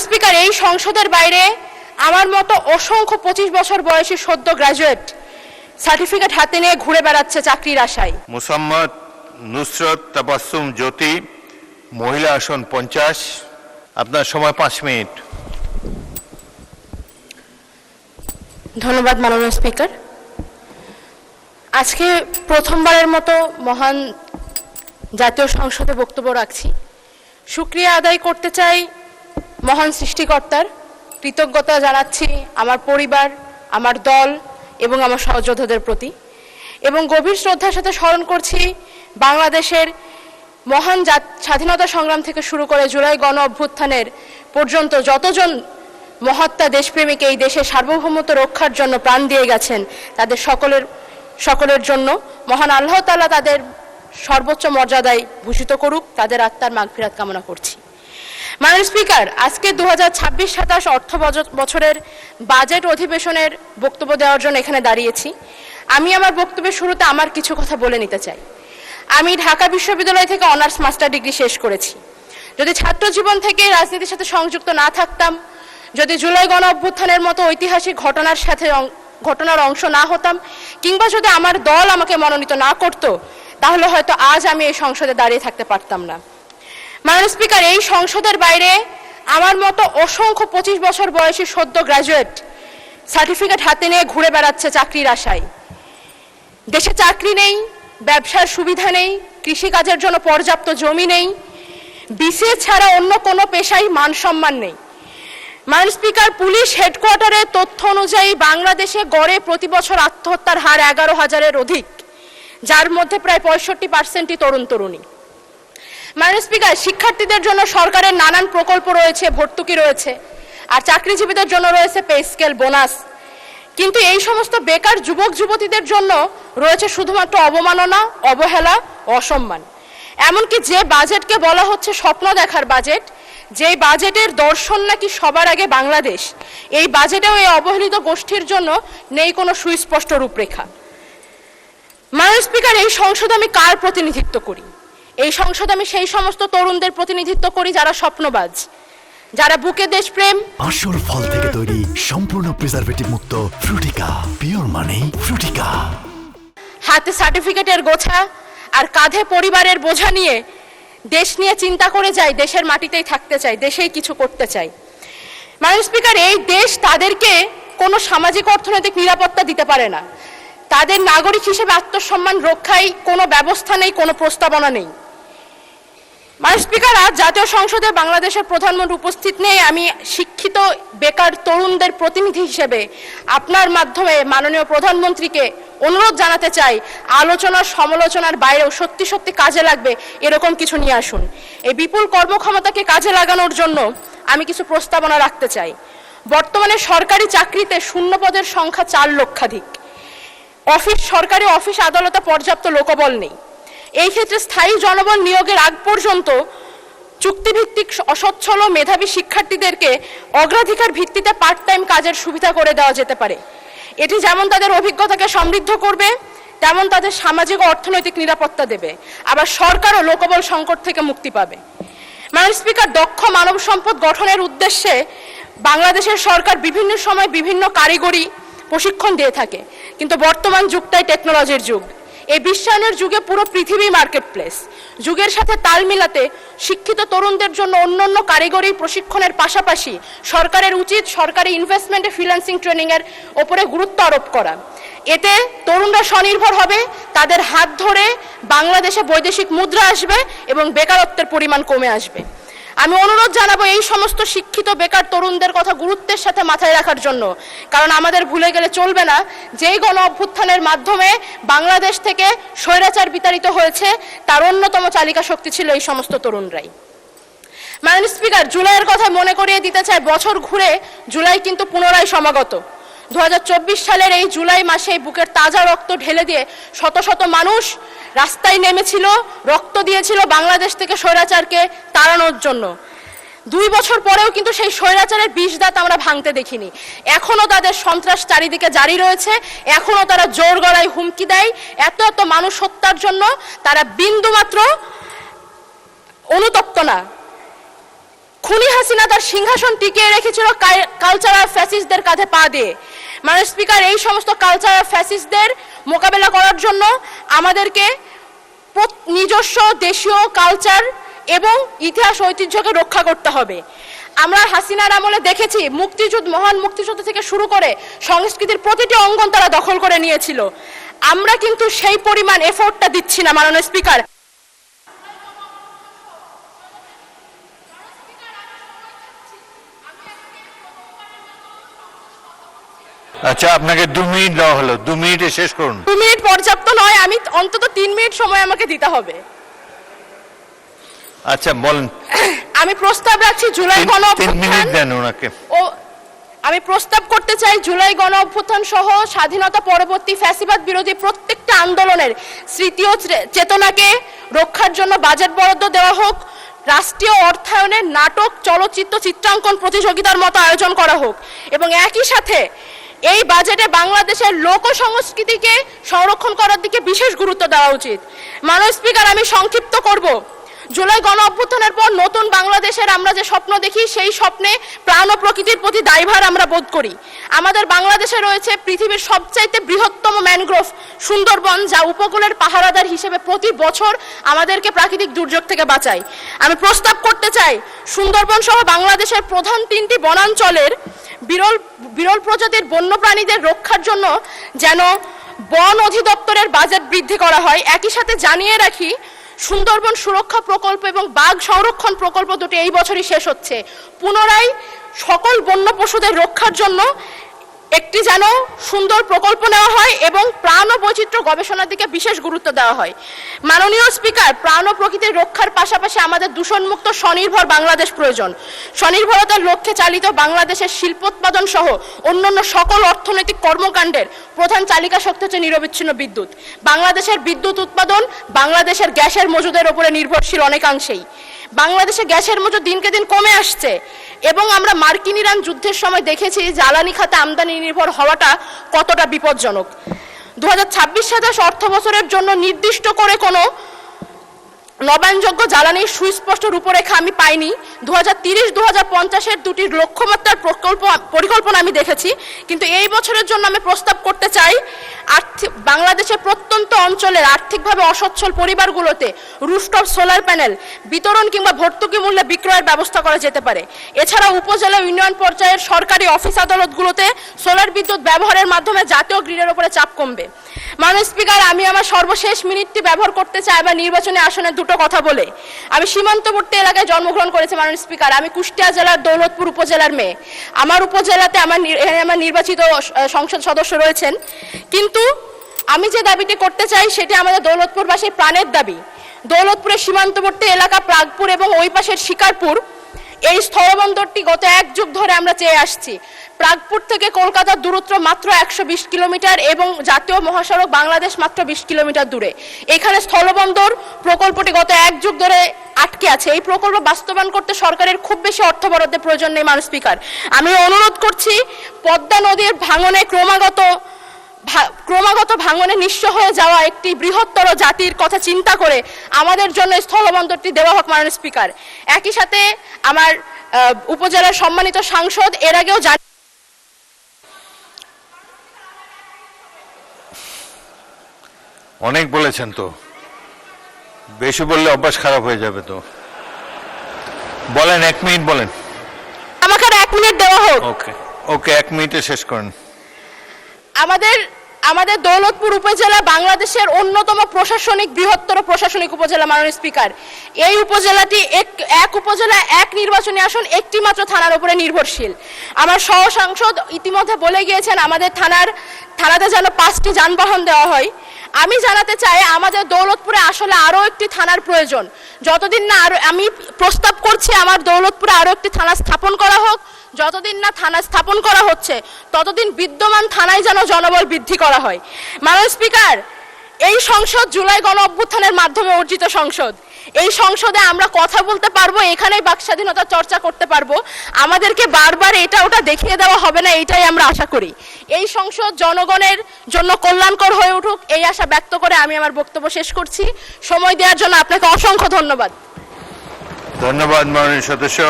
মাননীয় স্পিকার, এই সংসদের বাইরে আমার মতো অসংখ্য 25 বছর বয়সী সদ্য গ্র্যাজুয়েট সার্টিফিকেট হাতে নিয়ে ঘুরে বেড়াচ্ছে চাকরির আশায়। মোসাম্মদ নুসরত তাবাসসুম জ্যোতি, মহিলা আসন 50। আপনার সময় 5 মিনিট। ধন্যবাদ মাননীয় স্পিকার। আজকে প্রথমবারের মতো মহান জাতীয় সংসদে বক্তব্য রাখছি। শুকরিয়া আদায় করতে চাই মহান সৃষ্টিকর্তার, কৃতজ্ঞতা জানাচ্ছি আমার পরিবার, আমার দল এবং আমার সহযোদ্ধাদের প্রতি, এবং গভীর শ্রদ্ধার সাথে স্মরণ করছি বাংলাদেশের মহান স্বাধীনতা সংগ্রাম থেকে শুরু করে জুলাই গণ অভ্যুত্থানের পর্যন্ত যতজন মহাত্মা দেশপ্রেমিক এই দেশের সার্বভৌমত্ব রক্ষার জন্য প্রাণ দিয়ে গেছেন, তাদের সকলের জন্য মহান আল্লাহ তাআলা তাদের সর্বোচ্চ মর্যাদায় ভূষিত করুক, তাদের আত্মার মাগফিরাত কামনা করছি। মাননীয় স্পিকার, আজকে 2026-27 অর্থ বছরের বাজেট অধিবেশনের বক্তব্য দেওয়ার জন্য এখানে দাঁড়িয়েছি। আমি আমার বক্তব্যের শুরুতে আমার কিছু কথা বলে নিতে চাই। আমি ঢাকা বিশ্ববিদ্যালয় থেকে অনার্স মাস্টার ডিগ্রি শেষ করেছি। যদি ছাত্র জীবন থেকে রাজনীতির সাথে সংযুক্ত না থাকতাম, যদি জুলাই গণ অভ্যুত্থানের মতো ঐতিহাসিক ঘটনার অংশ না হতাম, কিংবা যদি আমার দল আমাকে মনোনীত না করত, তাহলে হয়তো আজ আমি এই সংসদে দাঁড়িয়ে থাকতে পারতাম না। মাননীয় স্পিকার, এই সংসদের বাইরে আমার মতো অসংখ্য 25 বছর বয়সী সদ্য গ্র্যাজুয়েট সার্টিফিকেট হাতে নিয়ে ঘুরে বেড়াচ্ছে চাকরির আশায়। দেশে চাকরি নেই, ব্যবসার সুবিধা নেই, কৃষিকাজের জন্য পর্যাপ্ত জমি নেই, বিসিএস ছাড়া অন্য কোনো পেশায় মান সম্মান নেই। মাননীয় স্পিকার, পুলিশ হেডকোয়ার্টারের তথ্য অনুযায়ী বাংলাদেশে গড়ে প্রতি বছর আত্মহত্যার হার 11,000-এর অধিক, যার মধ্যে প্রায় 65%ই তরুণ তরুণী। মাননীয় স্পিকার, শিক্ষার্থীদের জন্য সরকারের নানান প্রকল্প রয়েছে, ভর্তুকি রয়েছে, আর চাকরিজীবীদের জন্য রয়েছে পে স্কেল, বোনাস, কিন্তু এই সমস্ত বেকার যুবক যুবতীদের জন্য রয়েছে শুধুমাত্র অবমাননা, অবহেলা, অসম্মান। এমনকি যে বাজেটকে বলা হচ্ছে স্বপ্ন দেখার বাজেট, যে বাজেটের দর্শন নাকি সবার আগে বাংলাদেশ, এই বাজেটেও এই অবহেলিত গোষ্ঠীর জন্য নেই কোনো সুস্পষ্ট রূপরেখা। মাননীয় স্পিকার, এই সংসদে আমি কার প্রতিনিধিত্ব করি? এই সংসদে আমি সেই সমস্ত তরুণদের প্রতিনিধিত্ব করি যারা স্বপ্নবাজ, যারা বুকে দেশপ্রেম। আসল ফল থেকে তৈরি, সম্পূর্ণ প্রিজারভেটিভ মুক্ত ফ্রুটিকা, পিওর মানে ফ্রুটিকা। হাতে সার্টিফিকেটের গোছা আর কাঁধে পরিবারের বোঝা নিয়ে দেশ নিয়ে চিন্তা করে যাই, দেশের মাটিতেই থাকতে চাই, দেশেই কিছু করতে চাই। মাননীয় স্পিকার, এই দেশ তাদেরকে কোনো সামাজিক অর্থনৈতিক নিরাপত্তা দিতে পারে না। তাদের নাগরিক হিসেবে আত্মসম্মান রক্ষায় কোনো ব্যবস্থা নেই, কোনো প্রস্তাবনা নেই। মাননীয় স্পিকার, আজ জাতীয় সংসদে বাংলাদেশের প্রধানমন্ত্রী উপস্থিত নেই। আমি শিক্ষিত বেকার তরুণদের প্রতিনিধি হিসেবে আপনার মাধ্যমে মাননীয় প্রধানমন্ত্রীকে অনুরোধ জানাতে চাই, আলোচনা সমালোচনার বাইরেও সত্যি সত্যি কাজে লাগবে এরকম কিছু নিয়ে আসুন। এই বিপুল কর্মক্ষমতাকে কাজে লাগানোর জন্য আমি কিছু প্রস্তাবনা রাখতে চাই। বর্তমানে সরকারি চাকরিতে শূন্য পদের সংখ্যা 4 লক্ষাধিক। সরকারি অফিস আদালতে পর্যাপ্ত লোকবল নেই। এই ক্ষেত্রে স্থায়ী জনবল নিয়োগের আগ পর্যন্ত চুক্তিভিত্তিক অসচ্ছল ও মেধাবী শিক্ষার্থীদেরকে অগ্রাধিকার ভিত্তিতে পার্ট টাইম কাজের সুবিধা করে দেওয়া যেতে পারে। এটি যেমন তাদের অভিজ্ঞতাকে সমৃদ্ধ করবে, তেমন তাদের সামাজিক ও অর্থনৈতিক নিরাপত্তা দেবে, আবার সরকারও লোকবল সংকট থেকে মুক্তি পাবে। মাননীয় স্পিকার, দক্ষ মানব সম্পদ গঠনের উদ্দেশ্যে বাংলাদেশের সরকার বিভিন্ন সময় বিভিন্ন কারিগরি প্রশিক্ষণ দিয়ে থাকে, কিন্তু বর্তমান যুগটাই টেকনোলজির যুগ। এই বিশ্বায়নের যুগে পুরো পৃথিবী মার্কেট প্লেস। যুগের সাথে তাল মিলাতে শিক্ষিত তরুণদের জন্য অন্যান্য কারিগরি প্রশিক্ষণের পাশাপাশি সরকারের উচিত সরকারি ইনভেস্টমেন্টে ফ্রিল্যান্সিং ট্রেনিংয়ের ওপরে গুরুত্ব আরোপ করা। এতে তরুণরা স্বনির্ভর হবে, তাদের হাত ধরে বাংলাদেশে বৈদেশিক মুদ্রা আসবে এবং বেকারত্বের পরিমাণ কমে আসবে। আমি অনুরোধ জানাবো এই সমস্ত শিক্ষিত বেকার তরুণদের কথা গুরুত্বের সাথে মাথায় রাখার জন্য, কারণ আমাদের ভুলে গেলে চলবে না যেই গণ অভ্যুত্থানের মাধ্যমে বাংলাদেশ থেকে স্বৈরাচার বিতাড়িত হয়েছে, তার অন্যতম চালিকা শক্তি ছিল এই সমস্ত তরুণরাই। মাননীয় স্পিকার, জুলাইয়ের কথা মনে করিয়ে দিতে চাই, বছর ঘুরে জুলাই কিন্তু পুনরায় সমাগত। 2024 সালের এই জুলাই মাসে বুকের তাজা রক্ত ঢেলে দিয়ে শত শত মানুষ রাস্তায় নেমেছিল, রক্ত দিয়েছিল বাংলাদেশ থেকে স্বৈরাচারকে তাড়ানোর জন্য। 2 বছর পরেও কিন্তু সেই স্বৈরাচারের বিষ দাঁত আমরা ভাঙতে দেখিনি। এখনো তাদের সন্ত্রাস চারিদিকে জারি রয়েছে, এখনো তারা জোর গলায় হুমকি দেয়। এত মানুষ হত্যার জন্য তারা বিন্দুমাত্র অনুতপ্ত না। খুনি হাসিনা তার সিংহাসন টিকিয়ে রেখেছিল কালচারাল ফ্যাসিস্টদের কাঁধে পা দিয়ে। মাননীয় স্পিকার, এই সমস্ত কালচারাল ফ্যাসিস্টদের মোকাবেলা করার জন্য আমাদেরকে নিজস্ব দেশীয় কালচার এবং ইতিহাস ঐতিহ্যকে রক্ষা করতে হবে। আমরা হাসিনার আমলে দেখেছি মহান মুক্তিযুদ্ধ থেকে শুরু করে সংস্কৃতির প্রতিটি অঙ্গন তারা দখল করে নিয়েছিল। আমরা কিন্তু সেই পরিমাণ এফোর্টটা দিচ্ছি না মাননীয় স্পিকার। আচ্ছা, আপনাকে 2 মিনিট দেওয়া হলো, 2 মিনিটে শেষ করুন। 2 মিনিট পর্যাপ্ত নয়, আমি অন্তত 3 মিনিট সময় আমাকে দিতে হবে। আচ্ছা বলেন। আমি প্রস্তাব রাখছি জুলাই গণ 3 মিনিট অভ্যুত্থান দেন ওনাকে। আমি প্রস্তাব করতে চাই জুলাই গণ অভ্যুত্থান সহ স্বাধীনতা পরবর্তী ফ্যাসিবাদ বিরোধী প্রত্যেকটা আন্দোলনের স্মৃতি ও চেতনাকে রক্ষার জন্য বাজেট বরাদ্দ দেওয়া হোক। রাষ্ট্রীয় অর্থায়নের নাটক, চলচ্চিত্র, চিত্রাঙ্কন প্রতিযোগিতার মতো আয়োজন করা হোক এবং একই সাথে এই বাজেটে বাংলাদেশের লোক সংস্কৃতিকে সংরক্ষণ করার দিকে বিশেষ গুরুত্ব দেওয়া উচিত। মাননীয় স্পিকার, আমি সংক্ষিপ্ত করব। জুলাই গণ অভ্যুত্থানের পর নতুন বাংলাদেশের আমরা যে স্বপ্ন দেখি, সেই স্বপ্নে প্রাণ ও প্রকৃতির প্রতি দায়ভার আমরা বোধ করি। আমাদের বাংলাদেশে রয়েছে পৃথিবীর সবচাইতে বৃহত্তম ম্যানগ্রোভ সুন্দরবন, যা উপকূলের পাহারাদার হিসেবে প্রতি বছর আমাদেরকে প্রাকৃতিক দুর্যোগ থেকে বাঁচায়। আমি প্রস্তাব করতে চাই সুন্দরবন সহ বাংলাদেশের প্রধান 3টি বনাঞ্চলের বিরল প্রজাতির বন্যপ্রাণীদের রক্ষার জন্য যেন বন অধিদপ্তরের বাজেট বৃদ্ধি করা হয়। একই সাথে জানিয়ে রাখি, সুন্দরবন সুরক্ষা প্রকল্প এবং বাঘ সংরক্ষণ প্রকল্প দুটি এই বছরই শেষ হচ্ছে। পুনরায় সকল বন্য পশুদের রক্ষার জন্য একটি যেন সুন্দর প্রকল্প নেওয়া হয় এবং প্রাণ ও বৈচিত্র্য গবেষণার দিকে বিশেষ গুরুত্ব দেওয়া হয়। মাননীয় স্পিকার, প্রাণ ও প্রকৃতির রক্ষার পাশাপাশি আমাদের দূষণমুক্ত স্বনির্ভর বাংলাদেশ প্রয়োজন। স্বনির্ভরতার লক্ষ্যে চালিত বাংলাদেশের শিল্পোৎপাদন সহ অন্যান্য সকল অর্থনৈতিক কর্মকাণ্ডের প্রধান চালিকা শক্তি হচ্ছে নিরবিচ্ছিন্ন বিদ্যুৎ। বাংলাদেশের বিদ্যুৎ উৎপাদন বাংলাদেশের গ্যাসের মজুদের উপরে নির্ভরশীল অনেকাংশেই। বাংলাদেশে গ্যাসের মজুদ দিনকে দিন কমে আসছে এবং আমরা মার্কিন ইরান যুদ্ধের সময় দেখেছি জ্বালানি খাতে আমদানি নির্ভর হওয়াটা কতটা বিপজ্জনক। 2026-27 অর্থ বছরের জন্য নির্দিষ্ট করে কোনো নবায়নযোগ্য জ্বালানির সুস্পষ্ট রূপরেখা আমি পাইনি। 2030-2050-এর দুটি লক্ষ্যমাত্রার পরিকল্পনা আমি দেখেছি, কিন্তু এই বছরের জন্য আমি প্রস্তাব করতে চাই বাংলাদেশের প্রত্যন্ত অঞ্চলের আর্থিকভাবে অসচ্ছল পরিবারগুলোতে রুফটপ সোলার প্যানেল বিতরণ কিংবা ভর্তুকি মূল্যে বিক্রয়ের ব্যবস্থা করা যেতে পারে। এছাড়া উপজেলা ইউনিয়ন পর্যায়ের সরকারি অফিস আদালতগুলোতে সোলার বিদ্যুৎ ব্যবহারের মাধ্যমে জাতীয় গ্রিডের উপরে চাপ কমবে। মাননীয় স্পিকার, আমি আমার সর্বশেষ মিনিটটি ব্যবহার করতে চাই আমার নির্বাচনী আসনের দুটো কথা বলে। আমি সীমান্তবর্তী এলাকায় জন্মগ্রহণ করেছি মাননীয় স্পিকার। আমি কুষ্টিয়া জেলার দৌলতপুর উপজেলার মেয়ে। আমার উপজেলাতে আমার নির্বাচিত সংসদ সদস্য রয়েছেন, কিন্তু আমি যে দাবিটি করতে চাই সেটি আমাদের দৌলতপুরবাসীর প্রাণের দাবি। দৌলতপুরের সীমান্তবর্তী এলাকা প্রাগপুর এবং ওই পাশের শিকারপুর, এই স্থলবন্দরটি গত 1 যুগ ধরে আমরা চেয়ে আসছি। প্রাগপুর থেকে কলকাতার দূরত্ব মাত্র 120 কিলোমিটার এবং জাতীয় মহাসড়ক বাংলাদেশ মাত্র 20 কিলোমিটার দূরে। এখানে স্থলবন্দর প্রকল্পটি গত 1 যুগ ধরে আটকে আছে। এই প্রকল্প বাস্তবায়ন করতে সরকারের খুব বেশি অর্থ বরাদ্দের প্রয়োজন নেই। মাননীয় স্পিকার, আমি অনুরোধ করছি পদ্মা নদীর ভাঙনে ক্রমাগত ভাঙনে নিঃস্ব হয়ে যাওয়া একটি বৃহত্তর জাতির কথা চিন্তা করে আমাদের জন্য স্থলবন্দরটি দেওয়া হোক মাননীয় স্পিকার। একই সাথে আমার উপজেলার সম্মানিত সাংসদ এর আগেও অনেক বলেছেন, তো বেশি বললে অভ্যাস খারাপ হয়ে যাবে। তো বলেন, 1 মিনিট বলেন। আমাকে 1 মিনিট দেওয়া হোক। ওকে 1 মিনিটে শেষ করেন। আমাদের দৌলতপুর উপজেলা বাংলাদেশের অন্যতম বৃহত্তর প্রশাসনিক উপজেলা মাননীয় স্পিকার। এই উপজেলাটি এক উপজেলা এক নির্বাচনী আসন একটি মাত্র থানার উপরে নির্ভরশীল। আমার সহ সাংসদ ইতিমধ্যে বলে গিয়েছেন আমাদের থানাতে যেন 5টি যানবাহন দেওয়া হয়। আমি জানাতে চাই আমাদের দৌলতপুরে আসলে আরো একটি থানার প্রয়োজন। যতদিন না আমি প্রস্তাব করছি আমার দৌলতপুরে আরো একটি থানা স্থাপন করা হোক। যতদিন না থানা স্থাপন করা হচ্ছে ততদিন বিদ্যমান থানায় যেন জনবল বৃদ্ধি করা হয়। মাননীয় স্পিকার, এই সংসদ জুলাই গণ অভ্যুত্থানের মাধ্যমে অর্জিত সংসদ। এই সংসদে আমরা কথা বলতে পারবো, এখানেই বাক স্বাধীনতার চর্চা করতে পারবো। আমাদেরকে বারবার এটা ওটা দেখিয়ে দেওয়া হবে না, এটাই আমরা আশা করি। এই সংসদ জনগণের জন্য কল্যাণকর হয়ে উঠুক, এই আশা ব্যক্ত করে আমি আমার বক্তব্য শেষ করছি। সময় দেওয়ার জন্য আপনাকে অসংখ্য ধন্যবাদ। ধন্যবাদ মাননীয় সদস্য।